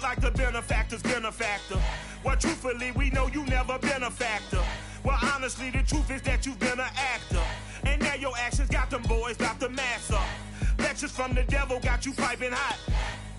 it like the benefactor's benefactor. Well, truthfully, we know you never been a factor. Well, honestly, the truth is that you've been an actor. And now your actions got them boys about to mass up. Lectures from the devil got you piping hot.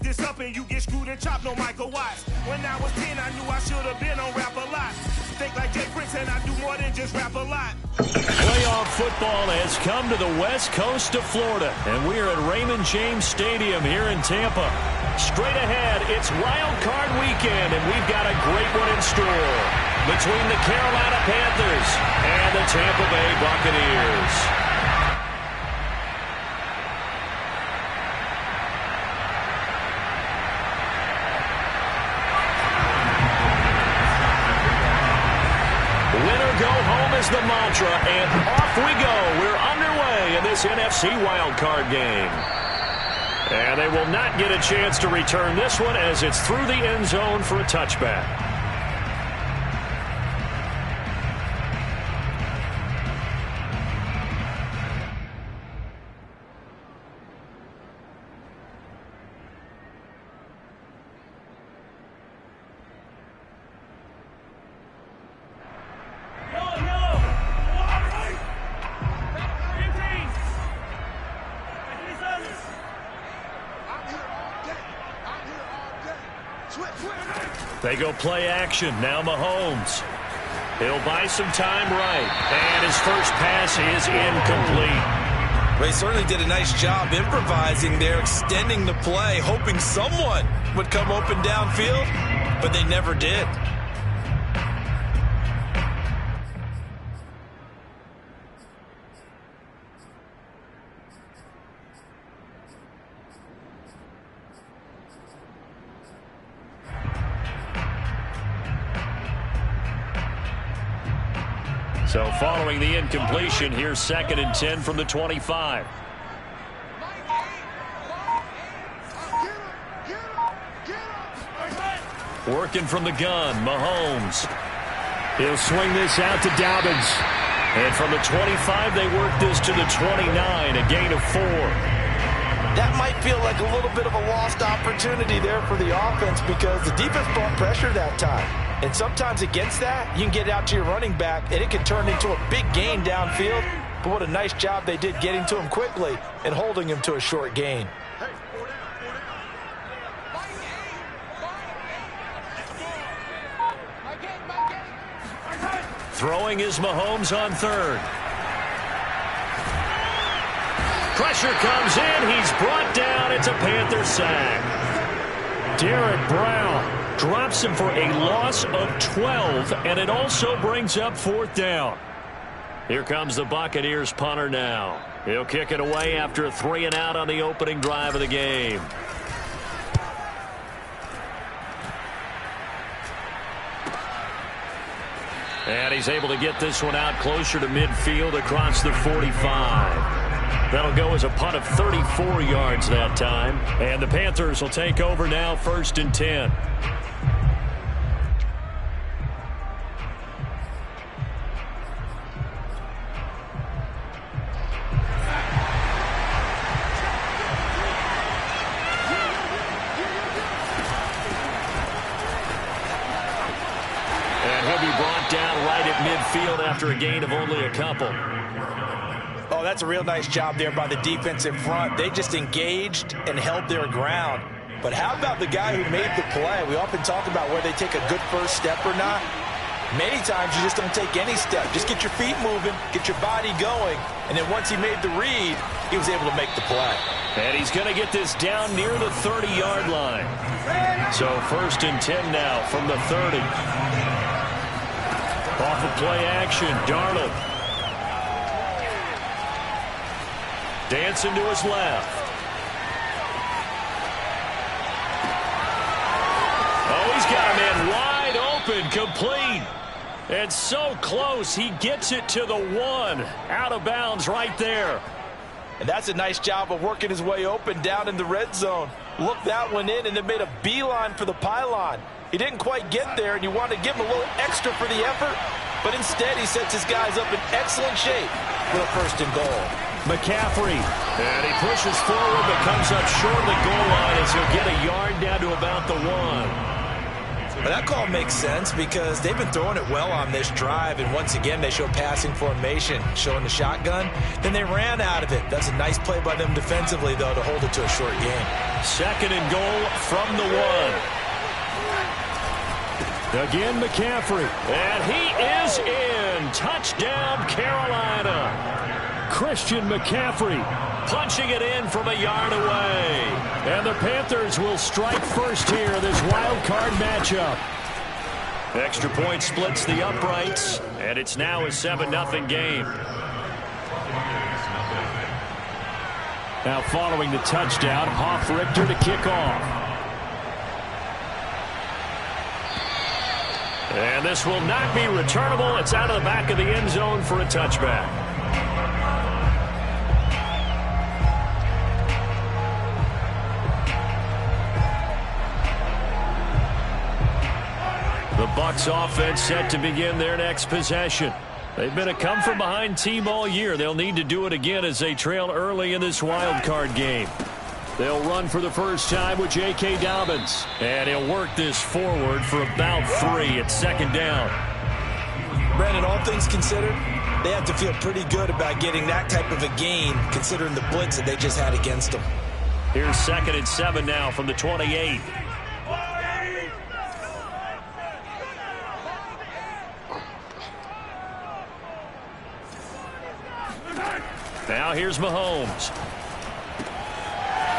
This up and you get screwed and chopped, no Michael Watts. When I was 10, I knew I should have been on rap a lot. Think like Jay Prince and I do more than just rap a lot. Playoff football has come to the west coast of Florida, and we are at Raymond James Stadium here in Tampa. Straight ahead, it's Wild Card weekend, and we've got a great one in store between the Carolina Panthers and the Tampa Bay Buccaneers. Winner go home is the mantra, and off we go. We're underway in this NFC wildcard game. And they will not get a chance to return this one as it's through the end zone for a touchback. They go play action. Now Mahomes. He'll buy some time right. And his first pass is incomplete. They certainly did a nice job improvising there, extending the play, hoping someone would come open downfield, but they never did. So following the incompletion, here's 2nd and 10 from the 25. Working from the gun, Mahomes. He'll swing this out to Dobbins. And from the 25, they work this to the 29, a gain of 4. That might feel like a little bit of a lost opportunity there for the offense because the defense brought pressure that time. And sometimes against that, you can get out to your running back, and it can turn into a big gain downfield. But what a nice job they did getting to him quickly and holding him to a short gain. Throwing is Mahomes on 3rd. Pressure comes in. He's brought down. It's a Panther sack. Derek Brown drops him for a loss of 12, and it also brings up 4th down. Here comes the Buccaneers punter now. He'll kick it away after a 3-and-out on the opening drive of the game. And he's able to get this one out closer to midfield across the 45. That'll go as a punt of 34 yards that time. And the Panthers will take over now, 1st and 10. And he'll be brought down right at midfield after a gain of only a couple. Oh, that's a real nice job there by the defensive front. They just engaged and held their ground. But how about the guy who made the play? We often talk about whether they take a good first step or not. Many times you just don't take any step. Just get your feet moving, get your body going, and then once he made the read, he was able to make the play. And he's going to get this down near the 30-yard line. So 1st and 10 now from the 30. Off of play action, Darnold. Dancing to his left. Oh, he's got a man wide open, complete. And so close, he gets it to the 1. Out of bounds right there. And that's a nice job of working his way open down in the red zone. Looked that one in and then made a beeline for the pylon. He didn't quite get there, and you want to give him a little extra for the effort. But instead, he sets his guys up in excellent shape for the 1st and goal. McCaffrey. And he pushes forward but comes up short of the goal line as he'll get a yard down to about the 1. Well, that call makes sense because they've been throwing it well on this drive, and once again they show passing formation, showing the shotgun. Then they ran out of it. That's a nice play by them defensively, though, to hold it to a short game. 2nd and goal from the 1. Again, McCaffrey. And he is in. Touchdown, Carolina. Christian McCaffrey punching it in from a yard away. And the Panthers will strike first here, this wild card matchup. Extra point splits the uprights, and it's now a 7-0 game. Now following the touchdown, Hoff-Richter to kick off. And this will not be returnable. It's out of the back of the end zone for a touchback. The Bucs offense set to begin their next possession. They've been a come-from-behind team all year. They'll need to do it again as they trail early in this wild card game. They'll run for the first time with J.K. Dobbins. And he'll work this forward for about 3 at 2nd down. Brandon, all things considered, they have to feel pretty good about getting that type of a gain considering the blitz that they just had against them. Here's 2nd and 7 now from the 28. Now here's Mahomes.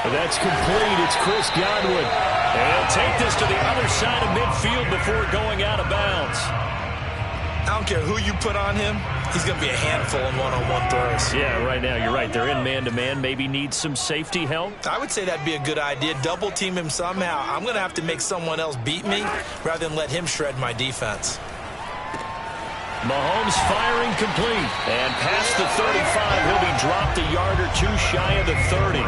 That's complete. It's Chris Godwin. And he'll take this to the other side of midfield before going out of bounds. I don't care who you put on him. He's going to be a handful in one-on-one throws. Yeah, right now you're right. They're in man-to-man. Maybe need some safety help. I would say that'd be a good idea. Double team him somehow. I'm going to have to make someone else beat me rather than let him shred my defense. Mahomes firing complete. And past the 35, he'll be dropped a yard or 2 shy of the 30.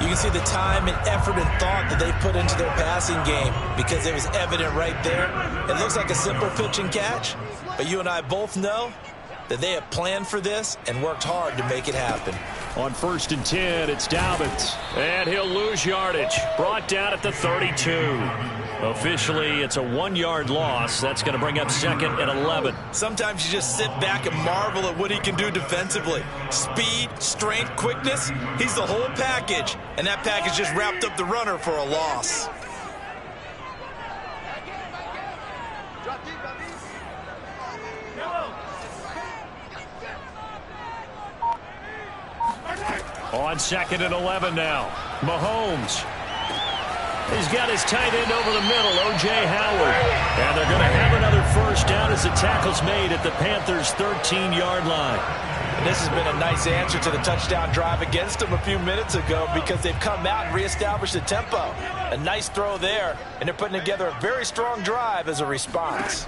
You can see the time and effort and thought that they put into their passing game because it was evident right there. It looks like a simple pitch and catch, but you and I both know that they have planned for this and worked hard to make it happen. On 1st and 10, it's Dobbins. And he'll lose yardage. Brought down at the 32. Officially, it's a 1-yard loss. That's going to bring up 2nd and 11. Sometimes you just sit back and marvel at what he can do defensively. Speed, strength, quickness, he's the whole package. And that package just wrapped up the runner for a loss. On 2nd and 11 now. Mahomes. He's got his tight end over the middle, O.J. Howard. And they're going to have another first down as the tackle's made at the Panthers' 13-yard line. And this has been a nice answer to the touchdown drive against them a few minutes ago because they've come out and reestablished the tempo. A nice throw there, and they're putting together a very strong drive as a response.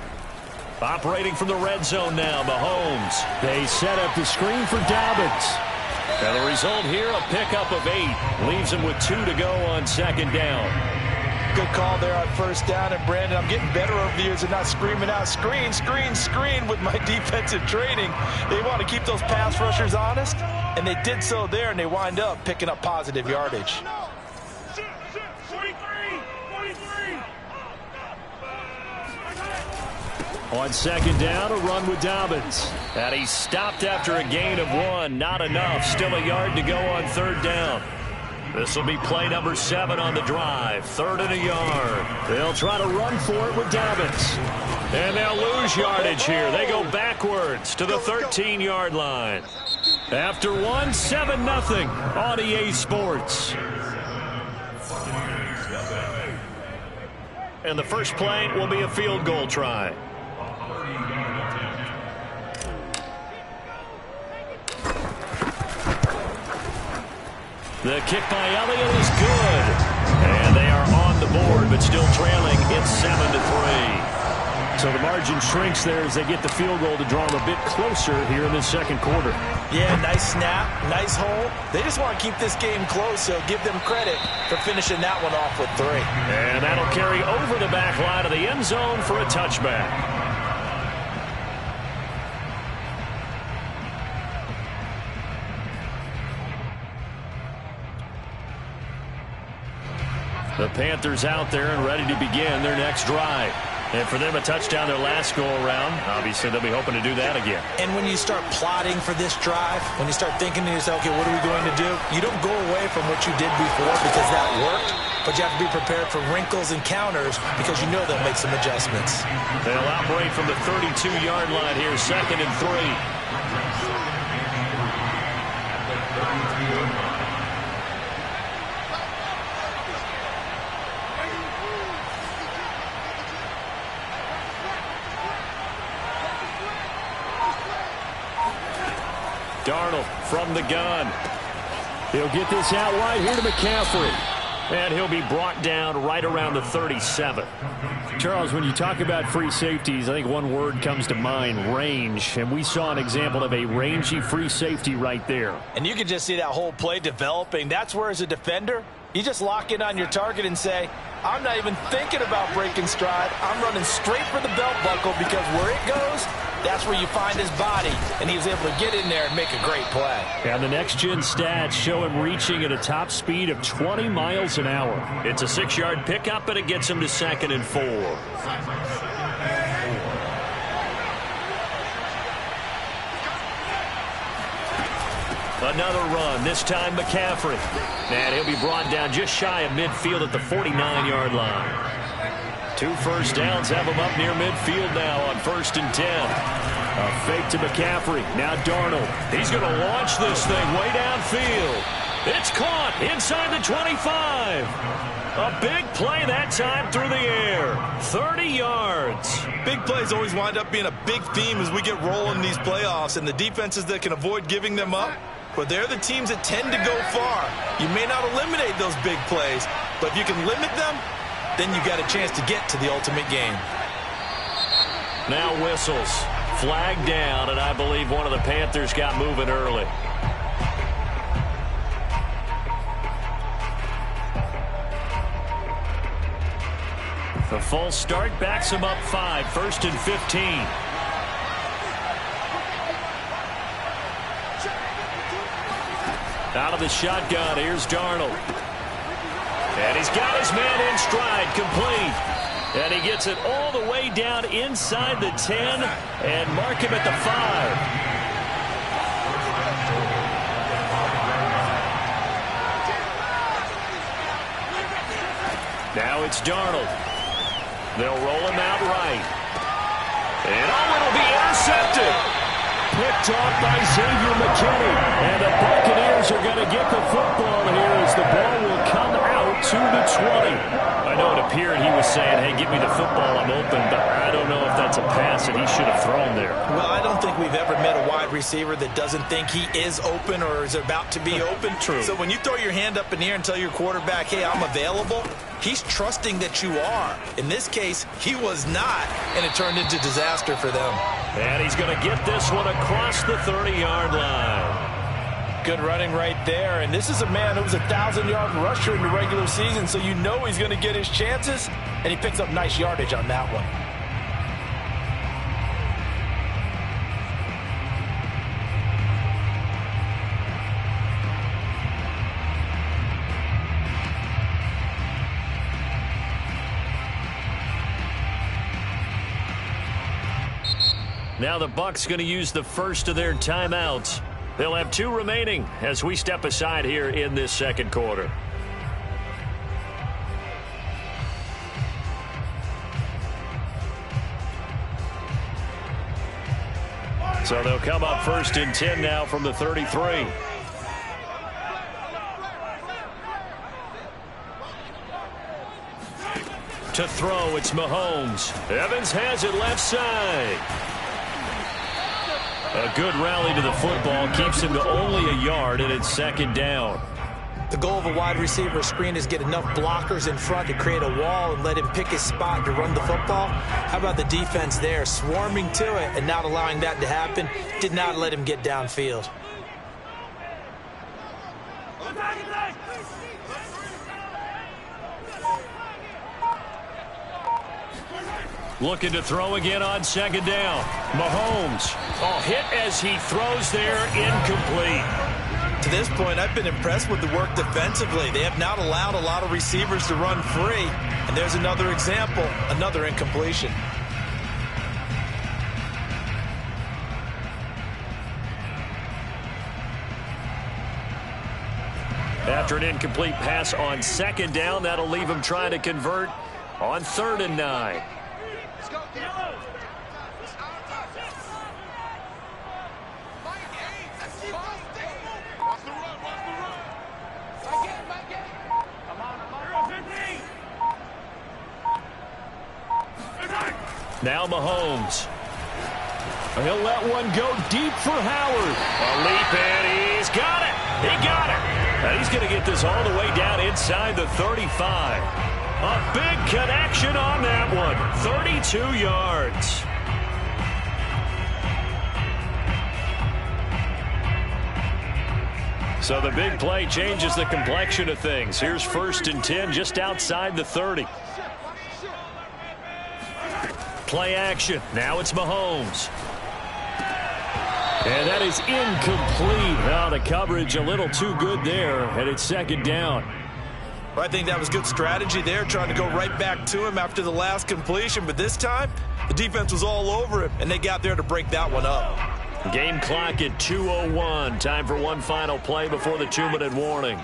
Operating from the red zone now, Mahomes. They set up the screen for Dobbins. And the result here, a pickup of 8. Leaves him with 2 to go on 2nd down. Good call there on 1st down. And, Brandon, I'm getting better over the years of not screaming out, screen, screen, screen with my defensive training. They want to keep those pass rushers honest, and they did so there, and they wind up picking up positive yardage. On 2nd down, a run with Dobbins. And he's stopped after a gain of 1. Not enough. Still a yard to go on 3rd down. This will be play number 7 on the drive. 3rd and a yard. They'll try to run for it with Dobbins. And they'll lose yardage here. They go backwards to the 13-yard line. After 1, 7-0 on EA Sports. And the first play will be a field goal try. The kick by Elliott is good. And they are on the board, but still trailing. It's 7-3. So the margin shrinks there as they get the field goal to draw them a bit closer here in the 2nd quarter. Yeah, nice snap, nice hole. They just want to keep this game close, so give them credit for finishing that one off with 3. And that'll carry over the back line of the end zone for a touchback. The Panthers out there and ready to begin their next drive. And for them, a touchdown their last go-around. Obviously, they'll be hoping to do that again. And when you start plotting for this drive, when you start thinking to yourself, okay, what are we going to do? You don't go away from what you did before because that worked, but you have to be prepared for wrinkles and counters because you know they'll make some adjustments. They'll operate from the 32-yard line here, 2nd and 3. Darnold from the gun. He'll get this out wide here to McCaffrey. And he'll be brought down right around the 37. Charles, when you talk about free safeties, I think one word comes to mind, range. And we saw an example of a rangy free safety right there. And you can just see that whole play developing. That's where, as a defender, you just lock in on your target and say, I'm not even thinking about breaking stride. I'm running straight for the belt buckle because where it goes, that's where you find his body. And he was able to get in there and make a great play. And the next-gen stats show him reaching at a top speed of 20 miles an hour. It's a 6-yard pickup, and it gets him to 2nd and 4. Another run, this time McCaffrey. And he'll be brought down just shy of midfield at the 49-yard line. 2 first downs have him up near midfield now on 1st and 10. A fake to McCaffrey. Now Darnold. He's going to launch this thing way downfield. It's caught inside the 25. A big play that time through the air. 30 yards. Big plays always wind up being a big theme as we get rolling in these playoffs, and the defenses that can avoid giving them up, but they're the teams that tend to go far. You may not eliminate those big plays, but if you can limit them, then you got a chance to get to the ultimate game. Now whistles. Flag down, and I believe one of the Panthers got moving early. The false start backs him up 5, 1st and 15. Out of the shotgun, here's Darnold. And he's got his man in stride, complete. And he gets it all the way down inside the 10 and mark him at the 5. Now it's Darnold. They'll roll him out right. And it'll be intercepted. Picked off by Xavier McKinney. And the Buccaneers are going to get the football here as the ball will come out to the 20. I know it appeared he was saying, hey, give me the football, I'm open, but I don't know if that's a pass that he should have thrown there. Well, I don't think we've ever met a wide receiver that doesn't think he is open or is about to be open. True. So when you throw your hand up in the air and tell your quarterback, hey, I'm available, he's trusting that you are. In this case, he was not, and it turned into disaster for them. And he's going to get this one across the 30-yard line. Good running right there, and this is a man who was a 1,000-yard rusher in the regular season, so you know he's going to get his chances, and he picks up nice yardage on that one. Now the Bucs going to use the first of their timeouts. They'll have 2 remaining as we step aside here in this second quarter. So they'll come up 1st and 10 now from the 33. To throw, it's Mahomes. Evans has it left side. A good rally to the football keeps him to only a yard, and it's 2nd down. The goal of a wide receiver screen is get enough blockers in front to create a wall and let him pick his spot to run the football. How about the defense there, swarming to it and not allowing that to happen? Did not let him get downfield. Looking to throw again on 2nd down. Mahomes. Oh, hit as he throws there, incomplete. To this point, I've been impressed with the work defensively. They have not allowed a lot of receivers to run free. And there's another example, another incompletion. After an incomplete pass on second down, that'll leave him trying to convert on 3rd and 9. Now Mahomes. He'll let one go deep for Howard. A leap, and he's got it. He got it. And he's going to get this all the way down inside the 35. A big connection on that one. 32 yards. So the big play changes the complexion of things. Here's 1st and 10 just outside the 30. Play action. Now it's Mahomes. And that is incomplete. Now the coverage a little too good there, and it's 2nd down. Well, I think that was good strategy there, trying to go right back to him after the last completion. But this time, the defense was all over him, and they got there to break that one up. Game clock at 2:01. Time for one final play before the 2-minute warning.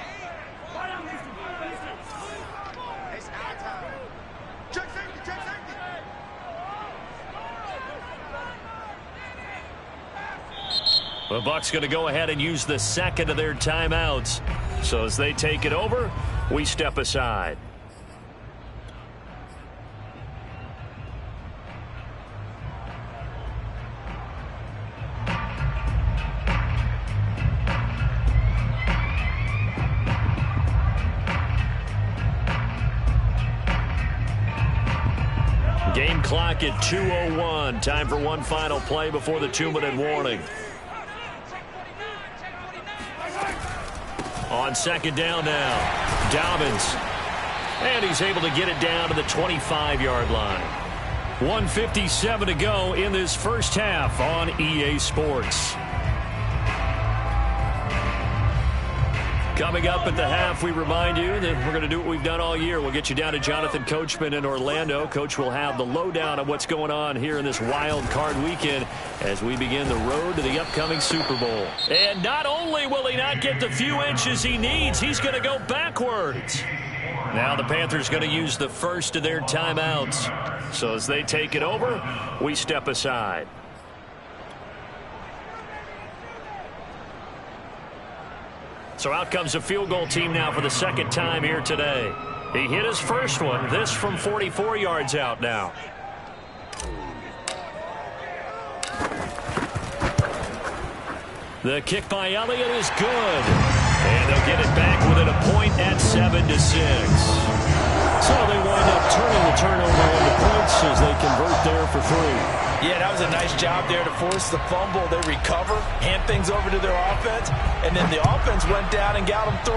The Bucs going to go ahead and use the 2nd of their timeouts. So as they take it over, we step aside. Game clock at 2:01. Time for one final play before the 2-minute warning. On 2nd down now, Dobbins. And he's able to get it down to the 25-yard line. 1:57 to go in this first half on EA Sports. Coming up at the half, we remind you that we're going to do what we've done all year. We'll get you down to Jonathan Coachman in Orlando. Coach will have the lowdown of what's going on here in this wild card weekend as we begin the road to the upcoming Super Bowl. And not only will he not get the few inches he needs, he's going to go backwards. Now the Panthers going to use the 1st of their timeouts. So as they take it over, we step aside. So out comes a field goal team now for the 2nd time here today. He hit his first one. This from 44 yards out now. The kick by Elliott is good. And they'll get it back within a point at 7-6. So they wind up turning the turnover into points as they convert there for 3. Yeah, that was a nice job there to force the fumble. They recover, hand things over to their offense, and then the offense went down and got them 3.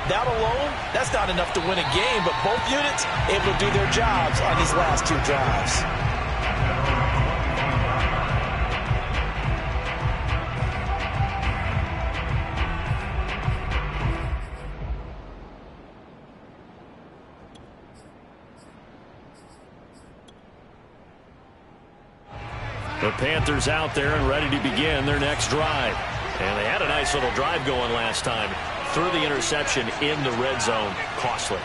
That alone, that's not enough to win a game, but both units able to do their jobs on these last 2 drives. The Panthers out there and ready to begin their next drive. And they had a nice little drive going last time. Threw the interception in the red zone. Costly.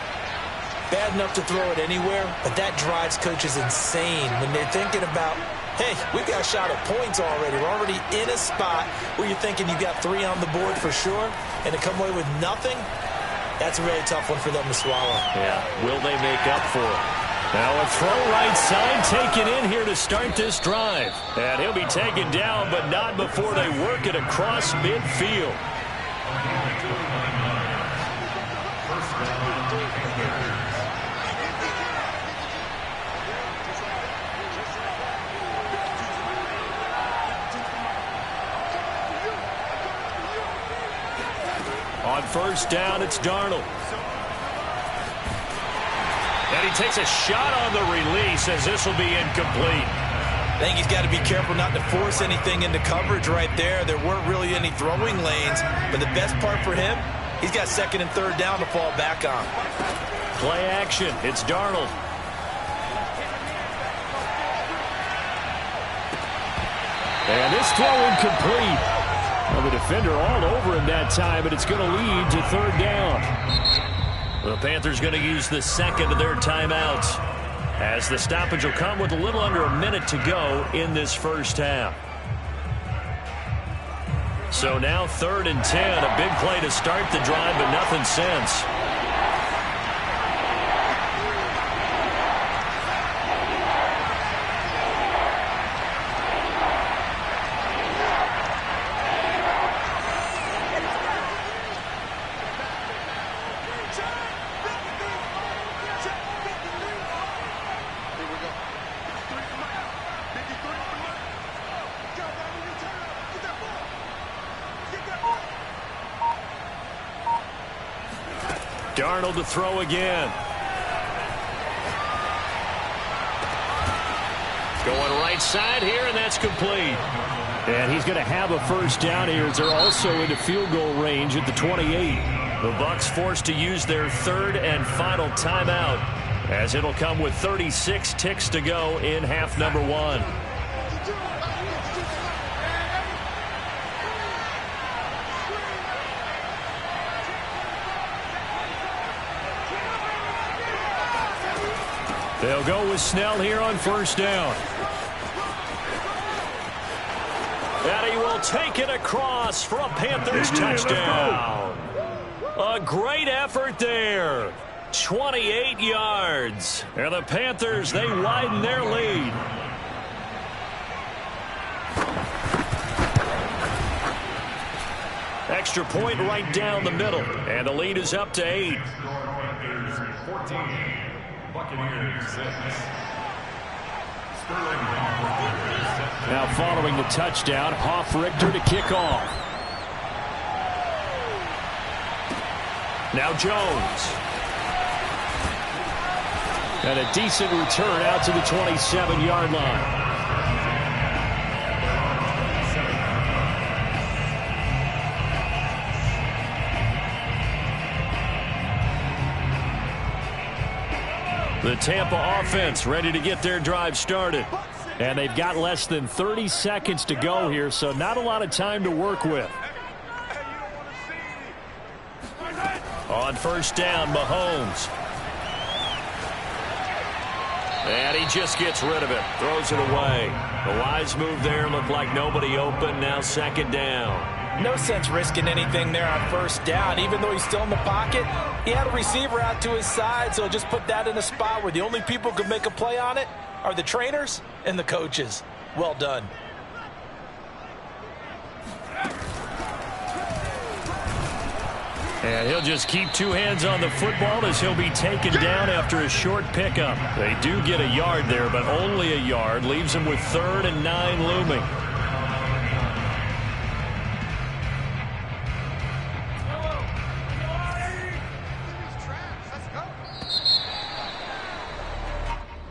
Bad enough to throw it anywhere, but that drives coaches insane when they're thinking about, hey, we've got a shot at points already. We're already in a spot where you're thinking you've got 3 on the board for sure, and to come away with nothing, that's a really tough one for them to swallow. Yeah, will they make up for it? Now a throw right side taken in here to start this drive. And he'll be taken down, but not before they work it across midfield. On 1st down, it's Darnold. And he takes a shot on the release as this will be incomplete. I think he's got to be careful not to force anything into coverage right there. There weren't really any throwing lanes, but the best part for him, he's got second and third down to fall back on. Play action. It's Darnold. And this throw incomplete. Well, the defender all over him that time, but it's going to lead to third down. The Panthers going to use the second of their timeouts, as the stoppage will come with a little under a minute to go in this first half. So now 3rd and 10, a big play to start the drive, but nothing since. Darnold to throw again. Going right side here, and that's complete. And he's going to have a first down here, as they're also into field goal range at the 28. The Bucs forced to use their 3rd and final timeout, as it'll come with 36 ticks to go in half number 1. They'll go with Snell here on first down. And he will take it across for a Panthers touchdown. A great effort there. 28 yards. And the Panthers, they widen their lead. Extra point right down the middle. And the lead is up to 8. Now following the touchdown, Hoff-Richter to kick off. Now Jones. And a decent return out to the 27-yard line. The Tampa offense ready to get their drive started. And they've got less than 30 seconds to go here, so not a lot of time to work with. On first down, Mahomes. And he just gets rid of it. Throws it away. The wise move there. Looked like nobody open. Now second down. No sense risking anything there on first down. Even though he's still in the pocket, he had a receiver out to his side, so just put that in a spot where the only people who could make a play on it are the trainers and the coaches. Well done. And he'll just keep two hands on the football as he'll be taken down after a short pickup. They do get a yard there, but only a yard. Leaves him with 3rd and 9 looming.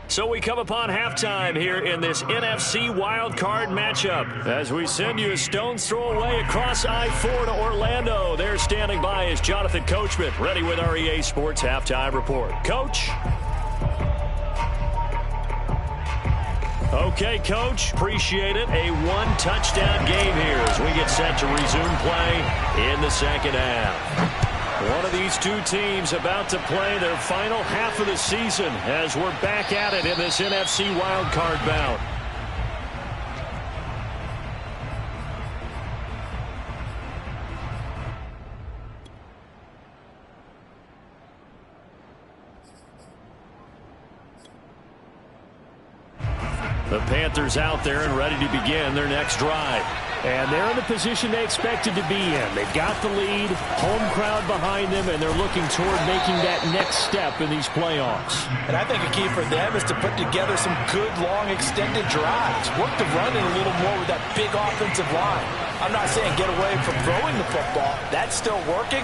So we come upon halftime here in this NFC Wildcard matchup as we send you a stone's throw away across I-4 to Orlando. There standing by is Jonathan Coachman, ready with our EA Sports Halftime Report. Coach? Okay, Coach. Appreciate it. A one-touchdown game here as we get set to resume play in the second half. One of these two teams about to play their final half of the season as we're back at it in this NFC wildcard bout. The Panthers out there and ready to begin their next drive. And they're in the position they expected to be in. They've got the lead, home crowd behind them, and they're looking toward making that next step in these playoffs. And I think a key for them is to put together some good, long, extended drives. Work the run in a little more with that big offensive line. I'm not saying get away from throwing the football. That's still working.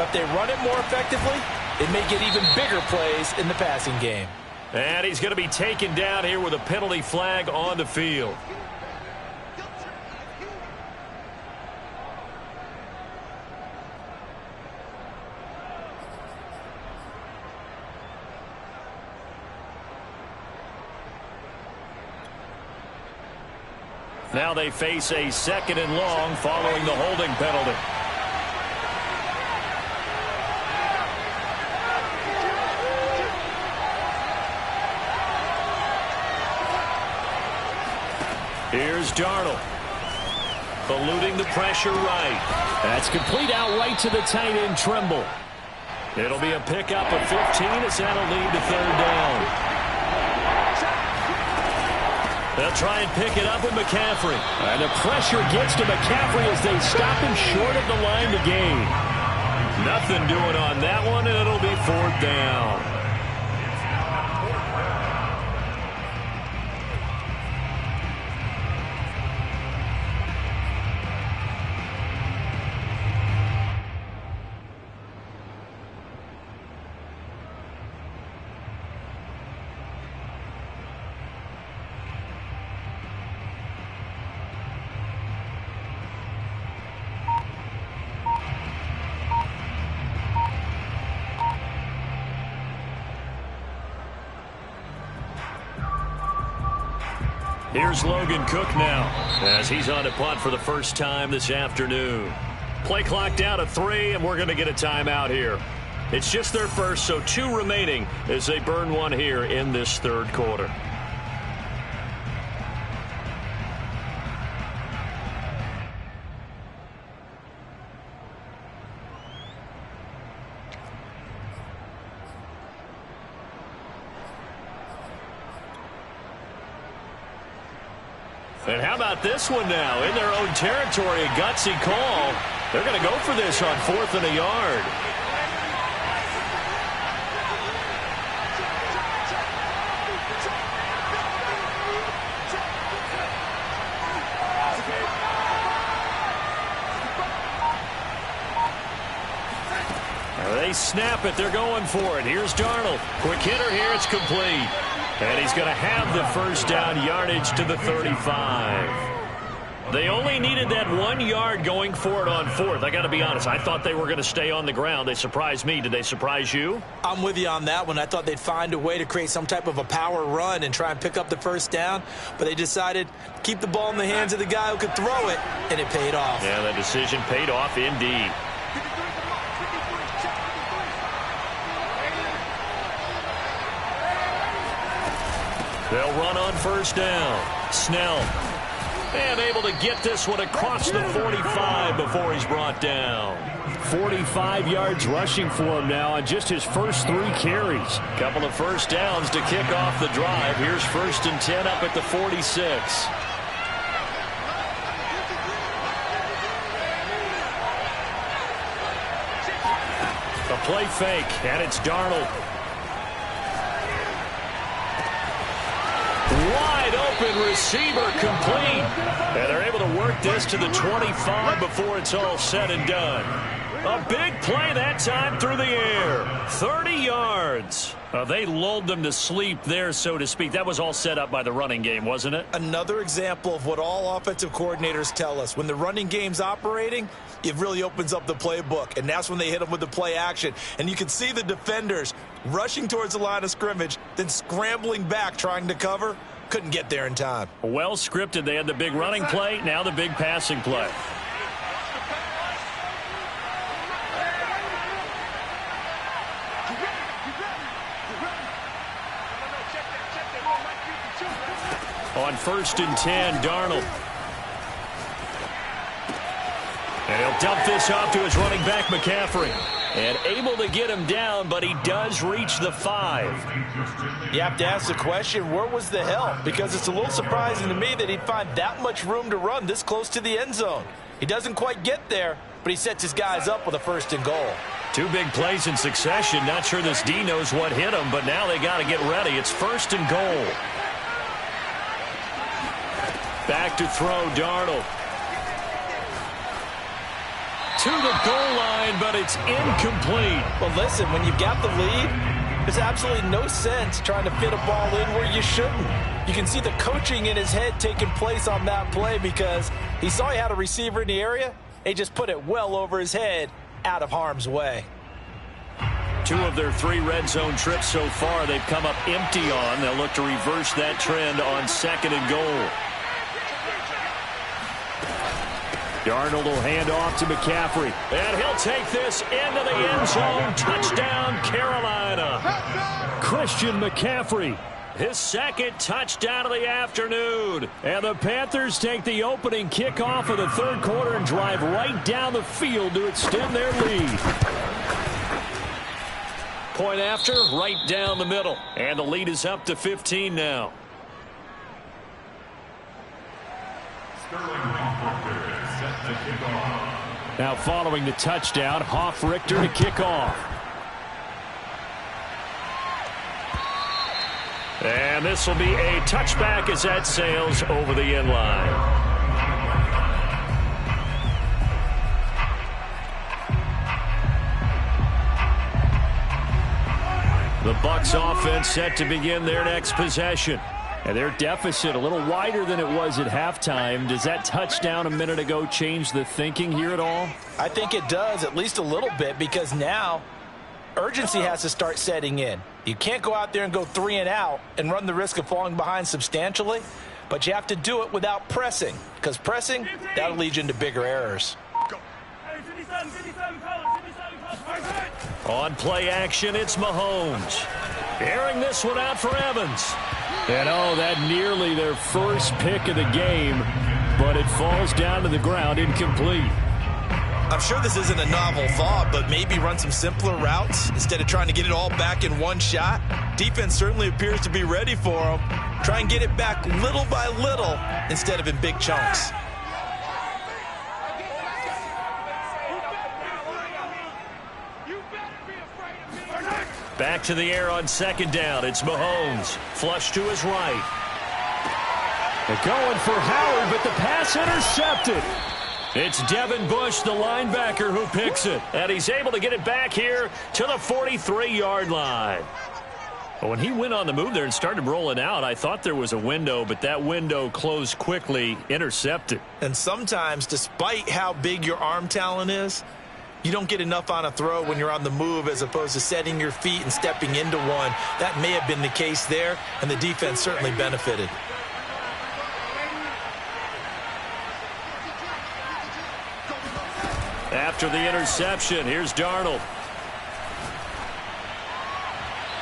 But if they run it more effectively, it may get even bigger plays in the passing game. And he's going to be taken down here with a penalty flag on the field. Now they face a 2nd and long following the holding penalty. Here's Darnold. Eluding the pressure right. That's complete out right to the tight end, Trimble. It'll be a pickup of 15 as that'll lead to 3rd down. They'll try and pick it up with McCaffrey. And the pressure gets to McCaffrey as they stop him short of the line to gain. Nothing doing on that one, and it'll be 4th down. Here's Logan Cook now as he's on to punt for the first time this afternoon. Play clock down to 3, and we're going to get a timeout here. It's just their first, so 2 remaining as they burn one here in this 3rd quarter. And how about this one now? In their own territory, a gutsy call. They're going to go for this on 4th and a yard. They snap it. They're going for it. Here's Darnold. Quick hitter here. It's complete. And he's going to have the 1st down yardage to the 35. They only needed that 1 yard going for it on 4th. I got to be honest. I thought they were going to stay on the ground. They surprised me. Did they surprise you? I'm with you on that one. I thought they'd find a way to create some type of a power run and try and pick up the 1st down. But they decided to keep the ball in the hands of the guy who could throw it, and it paid off. Yeah, that decision paid off indeed. They'll run on 1st down. Snell. And able to get this one across the 45 before he's brought down. 45 yards rushing for him now on just his first 3 carries. Couple of 1st downs to kick off the drive. Here's 1st and 10 up at the 46. A play fake, and it's Darnold. Wide open receiver complete. And they're able to work this to the 25 before it's all said and done. A big play that time through the air. 30 yards. They lulled them to sleep there, so to speak. That was all set up by the running game, wasn't it? Another example of what all offensive coordinators tell us. When the running game's operating, it really opens up the playbook. And that's when they hit them with the play action. And you can see the defenders rushing towards the line of scrimmage, then scrambling back trying to cover. Couldn't get there in time. Well scripted. They had the big running play, now the big passing play. On 1st and 10, Darnold. And he'll dump this off to his running back, McCaffrey. And able to get him down, but he does reach the 5. You have to ask the question, where was the help? Because it's a little surprising to me that he'd find that much room to run this close to the end zone. He doesn't quite get there, but he sets his guys up with a 1st and goal. 2 big plays in succession. Not sure this D knows what hit him, but now they got to get ready. It's 1st and goal. Back to throw, Darnold. To the goal line, but it's incomplete. Well, listen, when you've got the lead, There's absolutely no sense trying to fit a ball in where you shouldn't. You can see the coaching in his head taking place on that play because he saw he had a receiver in the area. He just put it well over his head, out of harm's way. 2 of their 3 red zone trips so far they've come up empty on. They'll look to reverse that trend on 2nd and goal. Darnold will hand off to McCaffrey. And he'll take this into the end zone. Touchdown, Carolina. Christian McCaffrey, his 2nd touchdown of the afternoon. And the Panthers take the opening kickoff of the 3rd quarter and drive right down the field to extend their lead. Point after, right down the middle. And the lead is up to 15 now. Now following the touchdown, Hoff-Richter to kick off. And this will be a touchback as that sails over the end line. The Bucs offense set to begin their next possession. And their deficit a little wider than it was at halftime. Does that touchdown a minute ago change the thinking here at all? I think it does, at least a little bit, because now urgency has to start setting in. You can't go out there and go 3 and out and run the risk of falling behind substantially, but you have to do it without pressing, because pressing, that'll lead you into bigger errors. On play action, it's Mahomes. Airing this one out for Evans. And oh, that nearly their first pick of the game, but it falls down to the ground incomplete. I'm sure this isn't a novel thought, but maybe run some simpler routes instead of trying to get it all back in one shot. Defense certainly appears to be ready for them. Try and get it back little by little instead of in big chunks. Back to the air on 2nd down. It's Mahomes. Flush to his right. They're going for Howard, but the pass intercepted. It's Devin Bush, the linebacker, who picks it. And he's able to get it back here to the 43-yard line. But when he went on the move there and started rolling out, I thought there was a window, but that window closed quickly, intercepted. And sometimes, despite how big your arm talent is, you don't get enough on a throw when you're on the move as opposed to setting your feet and stepping into one. That may have been the case there, and the defense certainly benefited. After the interception, here's Darnold.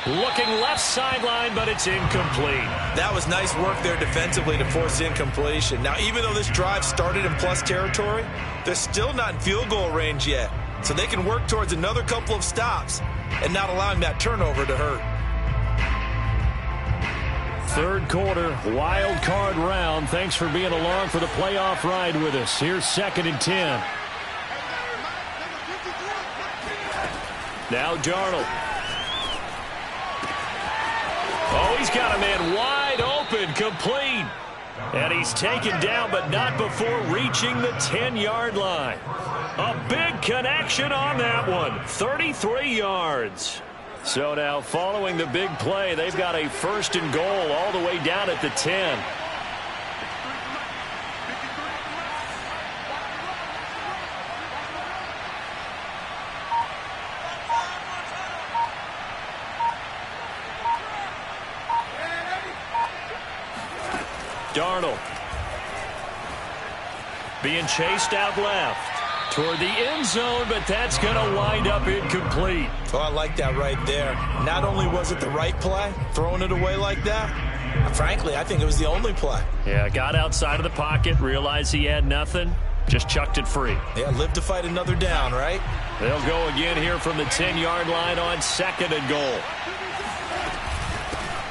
Looking left sideline, but it's incomplete. That was nice work there defensively to force incompletion. Now, even though this drive started in plus territory, they're still not in field goal range yet. So they can work towards another couple of stops and not allowing that turnover to hurt. 3rd quarter, wild card round. Thanks for being along for the playoff ride with us. Here's 2nd and 10. Now Darnold. Oh, he's got a man wide open, complete. And he's taken down, but not before reaching the 10-yard line. A big connection on that one. 33 yards. So now following the big play, they've got a 1st and goal all the way down at the 10. Darnold being chased out left toward the end zone, but that's going to wind up incomplete. Oh, I like that right there. Not only was it the right play, throwing it away like that, frankly, I think it was the only play. Yeah, got outside of the pocket, realized he had nothing, just chucked it free. Yeah, live to fight another down, right? They'll go again here from the 10-yard line on 2nd and goal.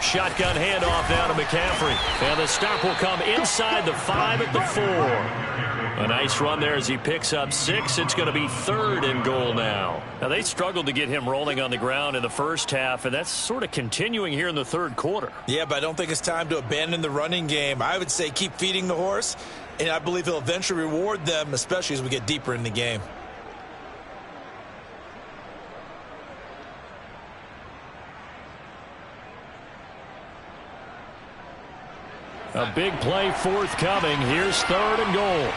Shotgun handoff now to McCaffrey. And the stop will come inside the 5 at the 4. A nice run there as he picks up 6. It's going to be 3rd and goal now. Now, they struggled to get him rolling on the ground in the first half, and that's sort of continuing here in the 3rd quarter. Yeah, but I don't think it's time to abandon the running game. I would say keep feeding the horse, and I believe he'll eventually reward them, especially as we get deeper in the game. A big play forthcoming. Here's 3rd and goal.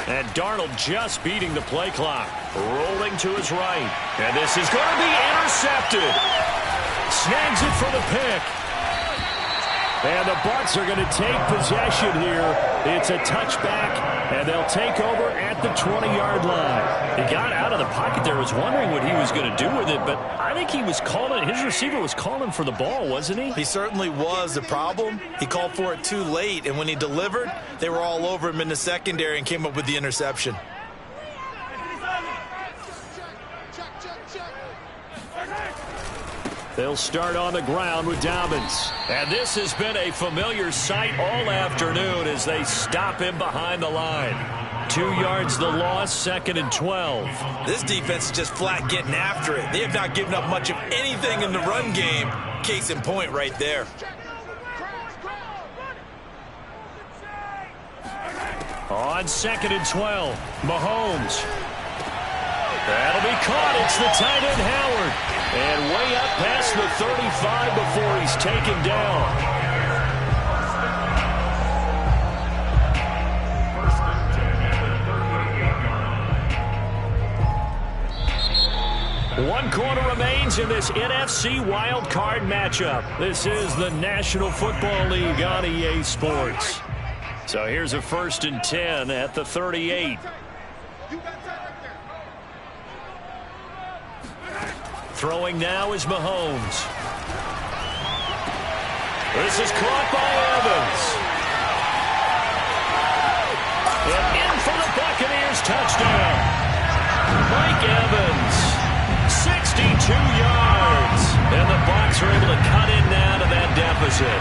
And Darnold just beating the play clock. Rolling to his right. And this is going to be intercepted. Snags it for the pick. And the Bucs are going to take possession here. It's a touchback, and they'll take over at the 20-yard line. He got out of the pocket there. Was wondering what he was going to do with it, but I think he was calling. His receiver was calling for the ball, wasn't he? He certainly was. The problem, he called for it too late, and when he delivered, they were all over him in the secondary and came up with the interception. They'll start on the ground with Dobbins. And this has been a familiar sight all afternoon as they stop him behind the line. 2 yards the loss, 2nd and 12. This defense is just flat getting after it. They have not given up much of anything in the run game. Case in point right there. On 2nd and 12, Mahomes. That'll be caught. It's the tight end, Howard. And way up past the 35 before he's taken down. One quarter remains in this NFC Wildcard matchup. This is the National Football League on EA Sports. So here's a 1st and 10 at the 38. Throwing now is Mahomes. This is caught by Evans. And in for the Buccaneers touchdown. Mike Evans, 62 yards. And the Bucs are able to cut in now to that deficit.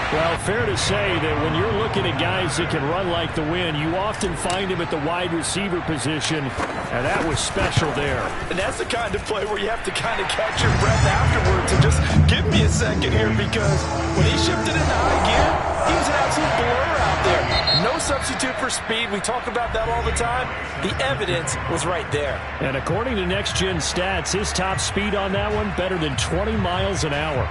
Well, fair to say that when you're looking at guys that can run like the wind, you often find him at the wide receiver position, and that was special there. And that's the kind of play where you have to kind of catch your breath afterwards and just give me a second here, because when he shifted into high gear, he was an absolute blur out there. No substitute for speed. We talk about that all the time. The evidence was right there. And according to Next Gen Stats, his top speed on that one, better than 20 miles an hour.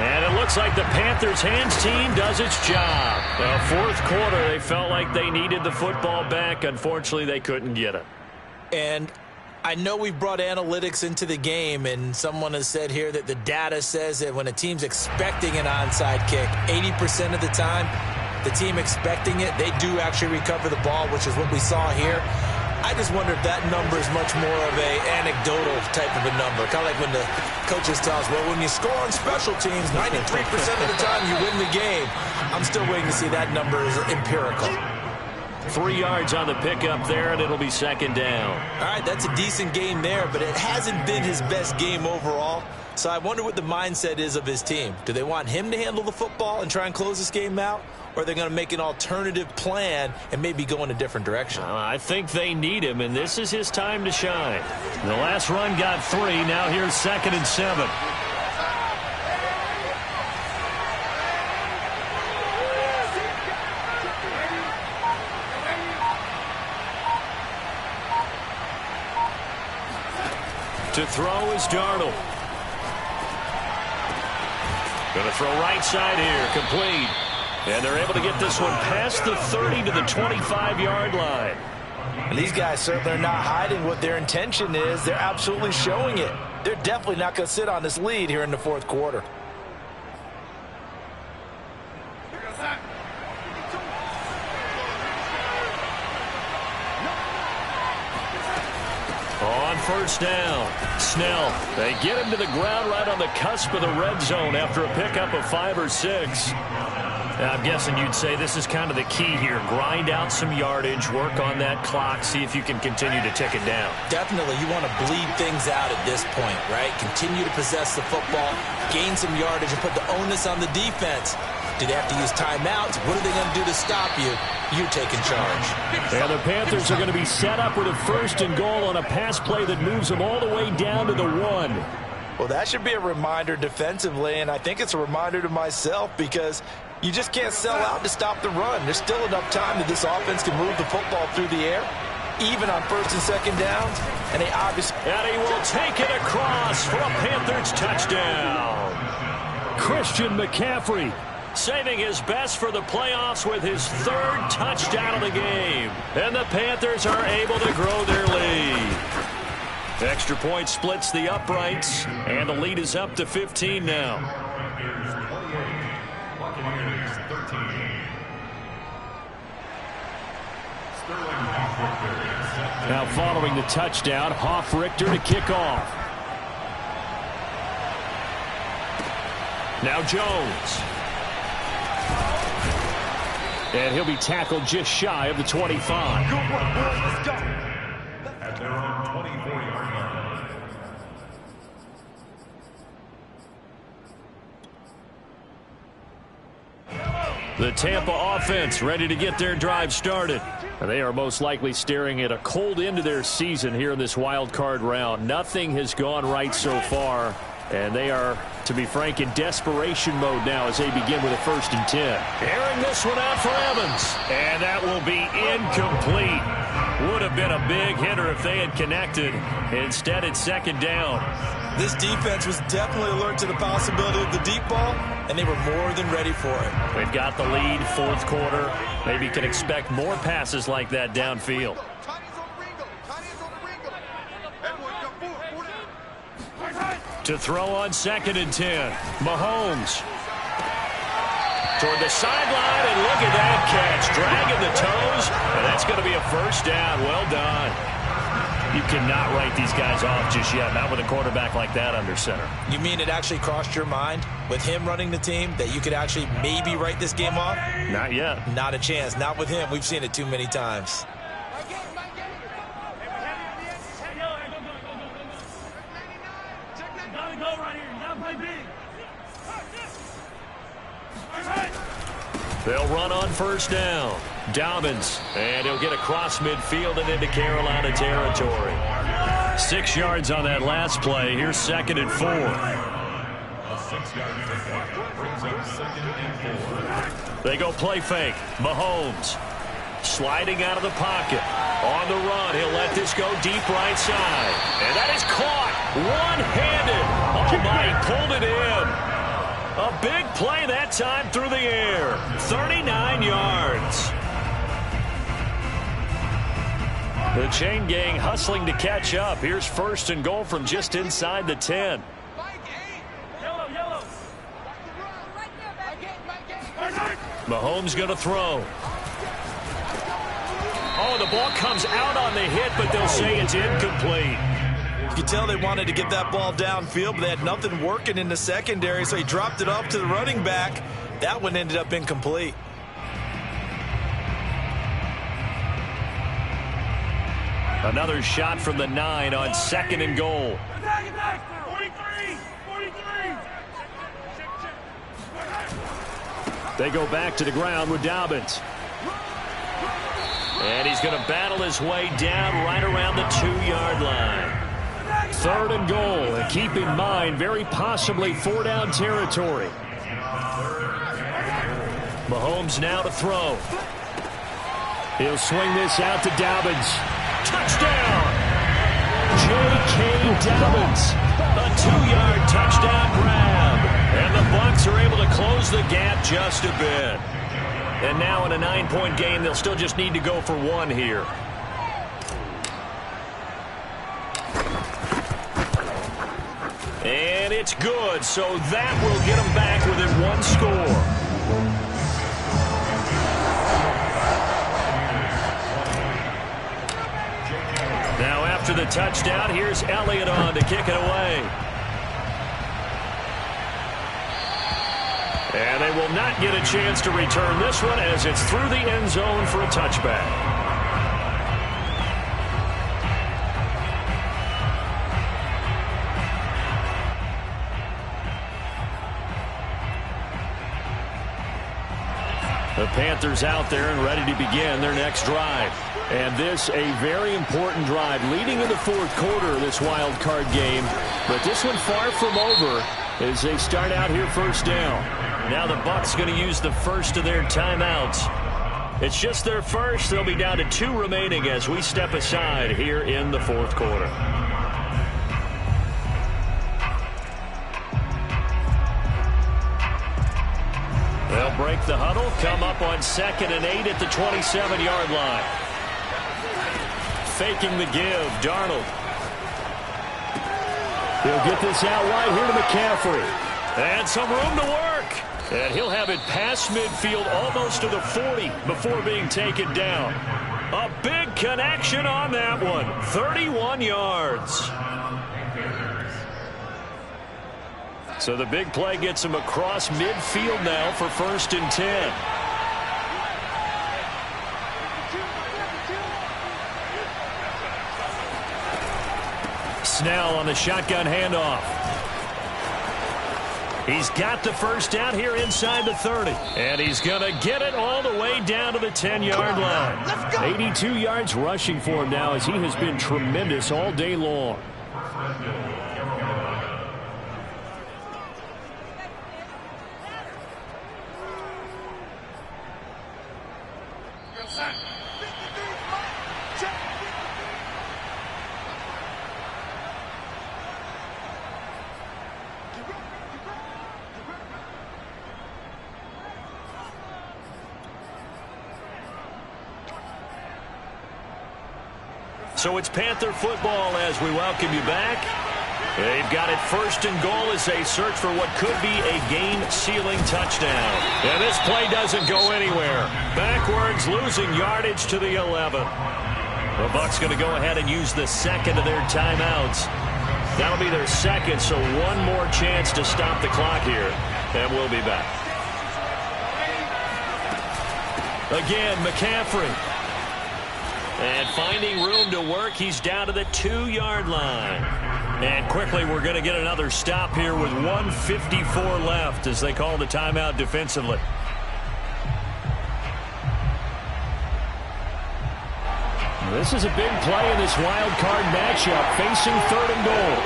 And it looks like the Panthers' hands team does its job. Well, 4th quarter, they felt like they needed the football back. Unfortunately, they couldn't get it. And I know we've brought analytics into the game, and someone has said here that the data says that when a team's expecting an onside kick, 80% of the time, the team expecting it, they do actually recover the ball, which is what we saw here. I just wonder if that number is much more of a anecdotal type of a number. Kind of like when the coaches tell us, well, when you score on special teams, 93% of the time you win the game. I'm still waiting to see that number is empirical. 3 yards on the pickup there, and it'll be 2nd down. All right, that's a decent game there, but it hasn't been his best game overall. So I wonder what the mindset is of his team. Do they want him to handle the football and try and close this game out? Or are they going to make an alternative plan and maybe go in a different direction? I think they need him, and this is his time to shine. The last run got 3. Now here's 2nd and 7. To throw is Darnold. Going to throw right side here, complete. And they're able to get this one past the 30 to the 25-yard line. And these guys certainly are not hiding what their intention is. They're absolutely showing it. They're definitely not going to sit on this lead here in the 4th quarter. On 1st down, Snell. They get him to the ground right on the cusp of the red zone after a pickup of 5 or 6. Now, I'm guessing you'd say this is kind of the key here. Grind out some yardage, work on that clock, see if you can continue to tick it down. Definitely. You want to bleed things out at this point, right? Continue to possess the football, gain some yardage, and put the onus on the defense. Do they have to use timeouts? What are they going to do to stop you? You're taking charge. And the Panthers are going to be set up with a 1st and goal on a pass play that moves them all the way down to the 1. Well, that should be a reminder defensively, and I think it's a reminder to myself because you just can't sell out to stop the run. There's still enough time that this offense can move the football through the air, even on 1st and 2nd downs, and they obviously... And he will take it across for a Panthers touchdown. Christian McCaffrey saving his best for the playoffs with his 3rd touchdown of the game. And the Panthers are able to grow their lead. Extra point splits the uprights, and the lead is up to 15 now. Now following the touchdown, Richter to kick off. Now Jones. And he'll be tackled just shy of the 25. Good work, boys. Let's go. At their own 24-yard line. The Tampa offense ready to get their drive started. And they are most likely staring at a cold end to their season here in this wild card round. Nothing has gone right so far. And they are, to be frank, in desperation mode now as they begin with a 1st and 10. Airing this one out for Evans. And that will be incomplete. Would have been a big hitter if they had connected. Instead, it's 2nd down. This defense was definitely alert to the possibility of the deep ball, and they were more than ready for it. They've got the lead, 4th quarter. Maybe can expect more passes like that downfield. To throw on 2nd and 10. Mahomes. Toward the sideline, and look at that catch. Dragging the toes, and that's going to be a 1st down. Well done. You cannot write these guys off just yet, not with a quarterback like that under center. You mean it actually crossed your mind with him running the team that you could actually maybe write this game off? Not yet. Not a chance. Not with him. We've seen it too many times. They'll run on 1st down. Dobbins, and he'll get across midfield and into Carolina territory. 6 yards on that last play. Here's 2nd and 4. A 6-yard pickup brings up 2nd and 4. They go play fake. Mahomes sliding out of the pocket. On the run, he'll let this go deep right side. And that is caught one-handed. Oh, my, pulled it in. A big play that time through the air. 39 yards. The chain gang hustling to catch up. Here's 1st and goal from just inside the 10. Mahomes going to throw. Oh, the ball comes out on the hit, but they'll say it's incomplete. You could tell they wanted to get that ball downfield, but they had nothing working in the secondary, so he dropped it off to the running back. That one ended up incomplete. Another shot from the 9 on 2nd and goal. They go back to the ground with Dobbins. And he's going to battle his way down right around the 2-yard line. 3rd and goal, and keep in mind, very possibly 4-down territory. Mahomes now to throw. He'll swing this out to Dobbins. Touchdown! J.K. Dobbins. A 2-yard touchdown grab. And the Bucs are able to close the gap just a bit. And now in a 9-point game, they'll still just need to go for 1 here. And it's good, so that will get them back within 1 score. Now after the touchdown, here's Elliott on to kick it away. And they will not get a chance to return this one as it's through the end zone for a touchback. The Panthers out there and ready to begin their next drive. And this a very important drive leading in the fourth quarter of this wild card game. But this one far from over as they start out here first down. Now the Bucs going to use the first of their timeouts. It's just their first. They'll be down to 2 remaining as we step aside here in the fourth quarter. They'll break the huddle, come up on 2nd and 8 at the 27-yard line. Faking the give, Darnold. He'll get this out wide here to McCaffrey. And some room to work. And he'll have it past midfield almost to the 40 before being taken down. A big connection on that one. 31 yards. So the big play gets him across midfield now for 1st and 10. Snell on the shotgun handoff. He's got the first down here inside the 30. And he's going to get it all the way down to the 10-yard line. 82 yards rushing for him now as he has been tremendous all day long. So it's Panther football as we welcome you back. They've got it 1st and goal as they search for what could be a game-sealing touchdown. And this play doesn't go anywhere. Backwards, losing yardage to the 11. The Bucs going to go ahead and use the 2nd of their timeouts. That'll be their 2nd, so one more chance to stop the clock here. And we'll be back. Again, McCaffrey. And finding room to work, he's down to the 2-yard line. And quickly, we're going to get another stop here with 1:54 left as they call the timeout defensively. This is a big play in this wild card matchup, facing 3rd and goal.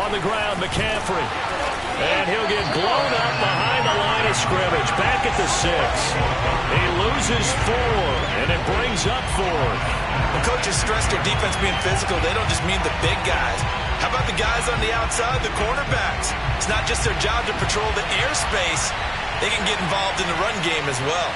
On the ground, McCaffrey. And he'll get blown up behind the line of scrimmage. Back at the 6. He loses 4, and it brings up 4. When coaches stress their defense being physical, they don't just mean the big guys. How about the guys on the outside, the cornerbacks? It's not just their job to patrol the airspace. They can get involved in the run game as well.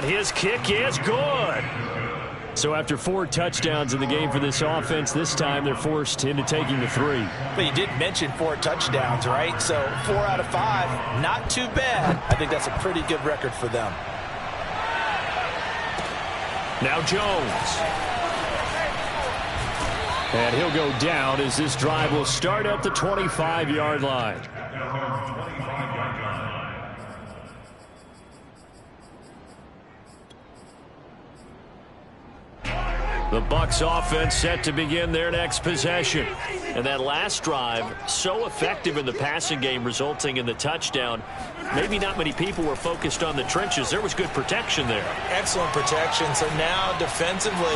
His kick is good. So after 4 touchdowns in the game for this offense, this time they're forced into taking the 3. But you did mention 4 touchdowns, right? So 4 out of 5, not too bad. I think that's a pretty good record for them. Now Jones. And he'll go down as this drive will start at the 25-yard line. The Bucs offense set to begin their next possession. And that last drive, so effective in the passing game, resulting in the touchdown. Maybe not many people were focused on the trenches. There was good protection there. Excellent protection. So now defensively,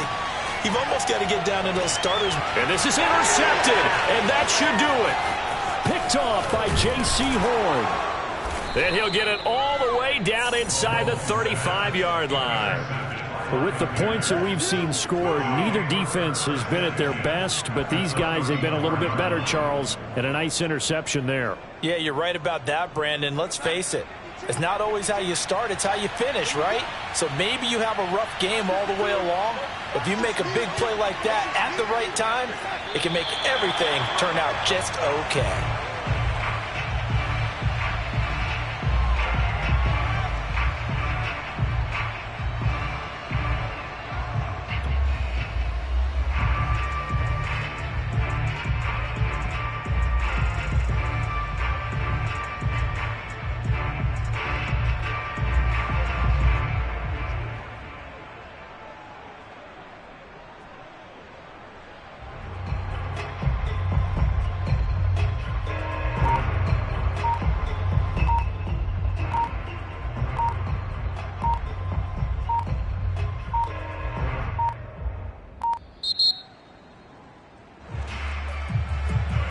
you've almost got to get down to those starters. And this is intercepted. And that should do it. Picked off by J.C. Horn. Then he'll get it all the way down inside the 35-yard line. But with the points that we've seen scored, neither defense has been at their best, but these guys have been a little bit better, Charles, and a nice interception there. Yeah, you're right about that, Brandon. Let's face it. It's not always how you start, it's how you finish, right? So maybe you have a rough game all the way along. If you make a big play like that at the right time, it can make everything turn out just okay.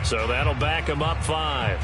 So that'll back him up 5.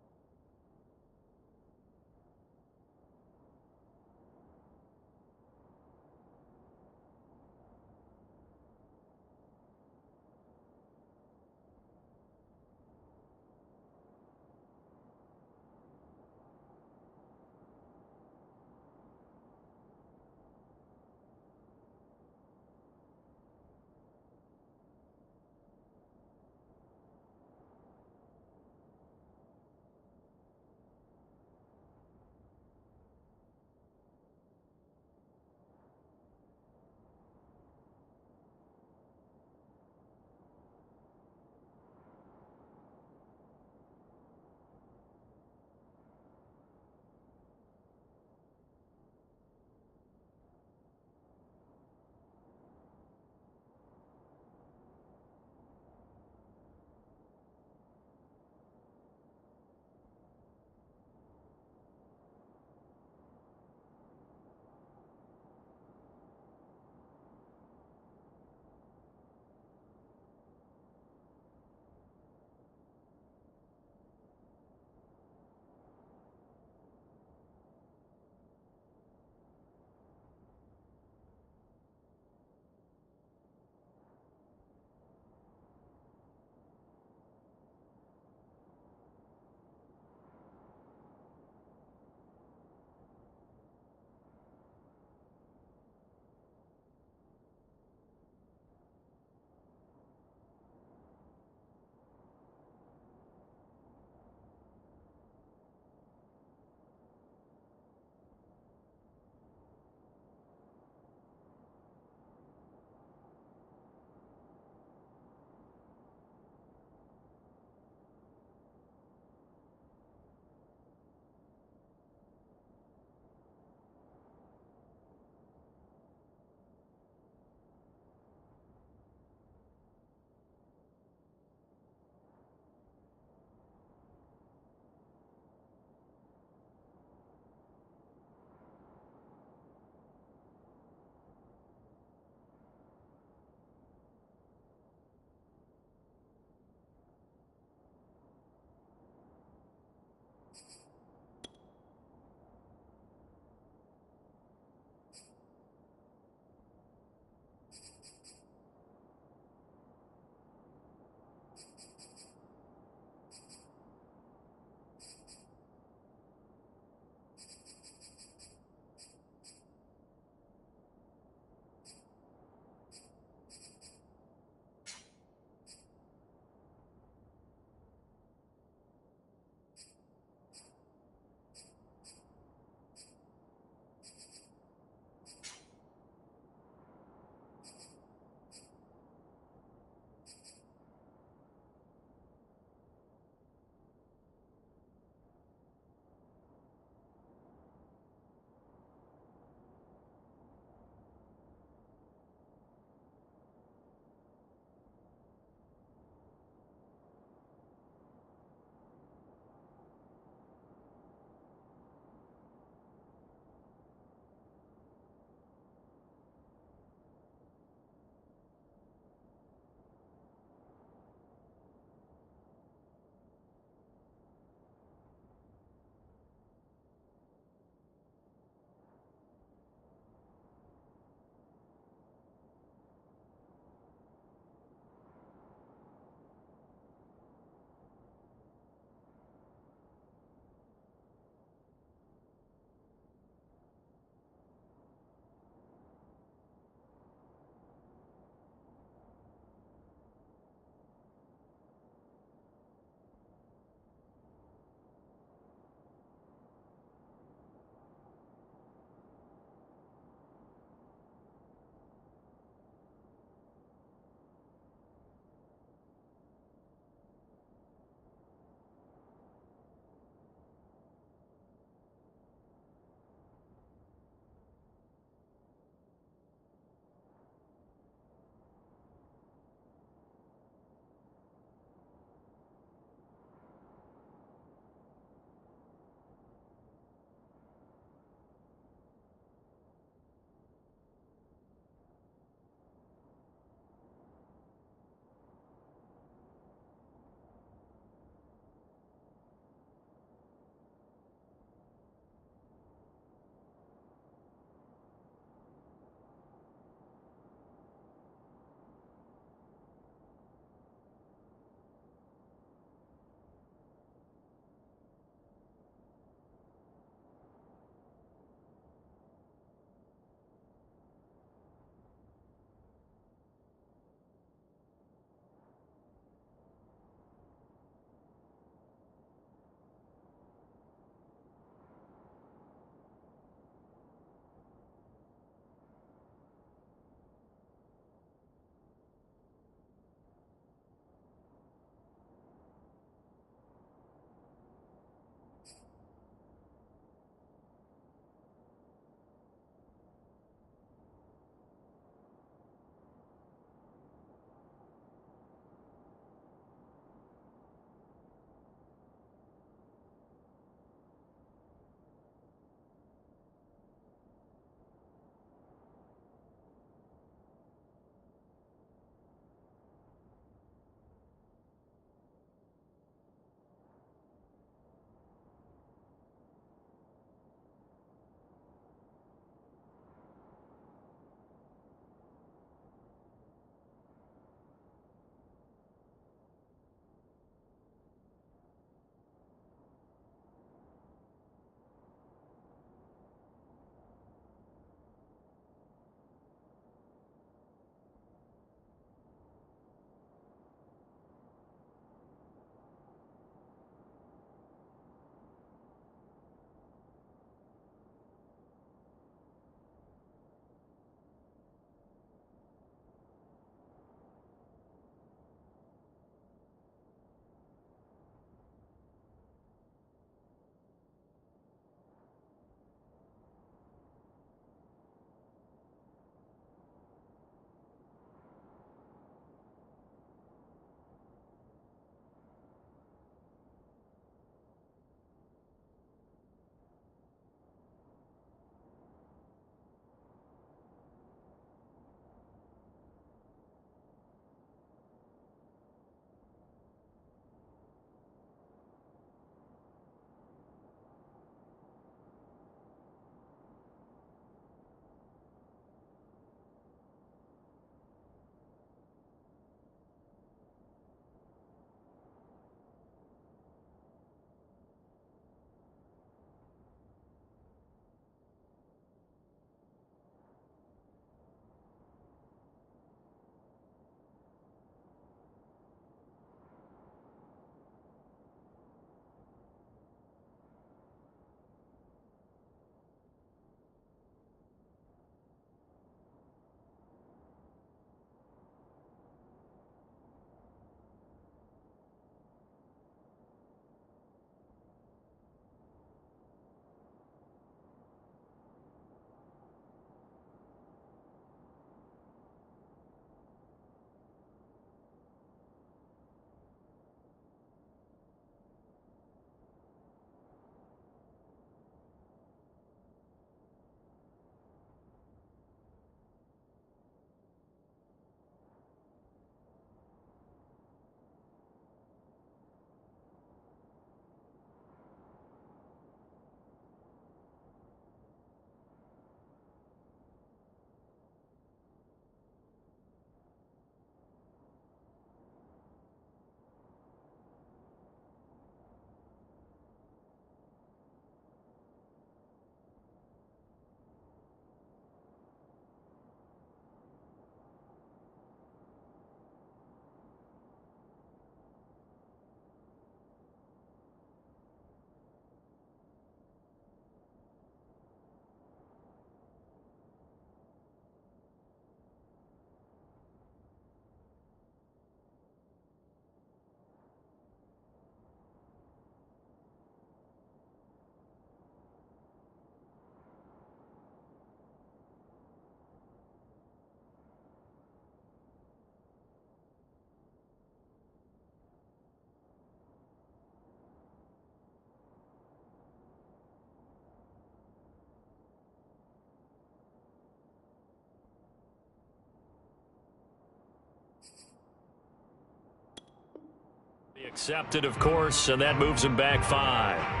Accepted, of course, and that moves him back 5.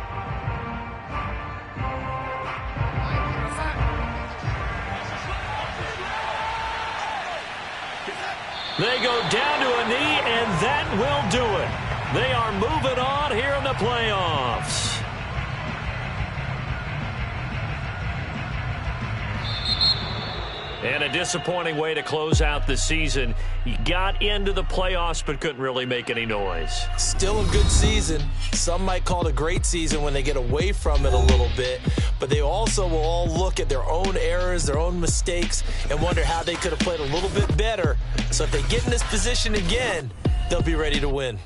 They go down to a knee, and that will do it. They are moving on here in the playoffs. And a disappointing way to close out the season. You got into the playoffs but couldn't really make any noise. Still a good season. Some might call it a great season when they get away from it a little bit. But they also will all look at their own errors, their own mistakes, and wonder how they could have played a little bit better. So if they get in this position again, they'll be ready to win.